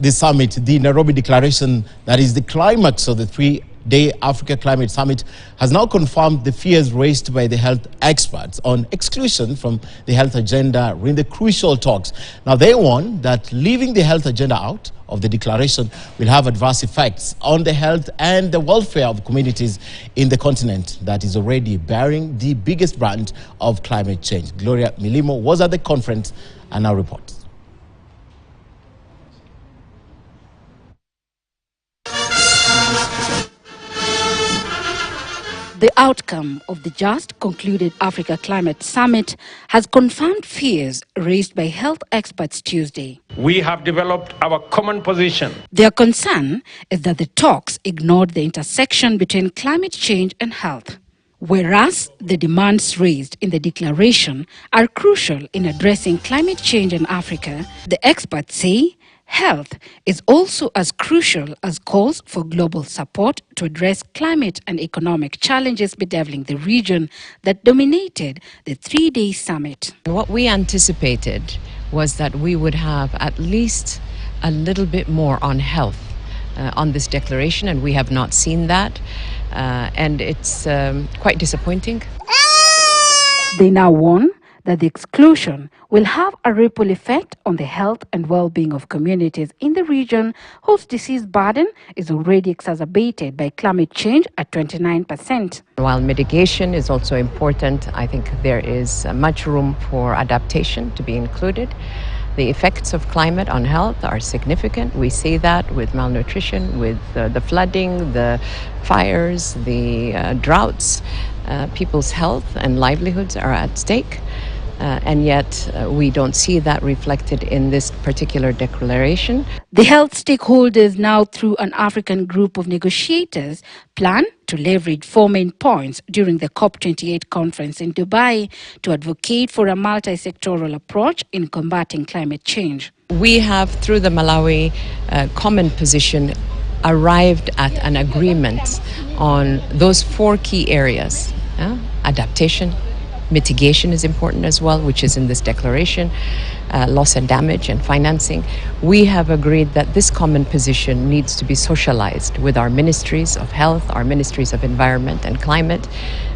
The summit, the Nairobi Declaration, that is the climax of the three-day Africa Climate Summit, has now confirmed the fears raised by the health experts on exclusion from the health agenda in the crucial talks. Now, they warn that leaving the health agenda out of the declaration will have adverse effects on the health and the welfare of communities in the continent that is already bearing the biggest brand of climate change. Gloria Milimo was at the conference and now reports. The outcome of the just concluded Africa Climate Summit has confirmed fears raised by health experts Tuesday. We have developed our common position. Their concern is that the talks ignored the intersection between climate change and health. Whereas the demands raised in the declaration are crucial in addressing climate change in Africa, the experts say health is also as crucial as calls for global support to address climate and economic challenges bedeviling the region that dominated the three-day summit. What we anticipated was that we would have at least a little bit more on health on this declaration, and we have not seen that, and it's quite disappointing. They now warn that the exclusion will have a ripple effect on the health and well-being of communities in the region whose disease burden is already exacerbated by climate change at 29%. While mitigation is also important, I think there is much room for adaptation to be included. The effects of climate on health are significant. We see that with malnutrition, with the flooding, the fires, the droughts. People's health and livelihoods are at stake. And yet we don't see that reflected in this particular declaration. The health stakeholders now, through an African group of negotiators, plan to leverage 4 main points during the COP28 conference in Dubai to advocate for a multi-sectoral approach in combating climate change. We have, through the Malawi common position, arrived at an agreement on those 4 key areas. Adaptation, mitigation is important as well, which is in this declaration, loss and damage and financing. We have agreed that this common position needs to be socialized with our ministries of health, our ministries of environment and climate,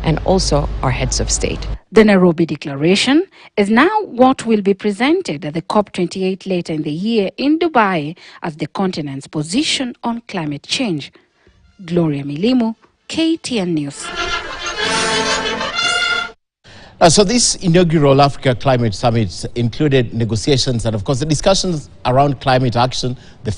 and also our heads of state. The Nairobi Declaration is now what will be presented at the COP28 later in the year in Dubai as the continent's position on climate change. Gloria Milimo, KTN News. So this inaugural Africa Climate Summit included negotiations and, of course, the discussions around climate action, the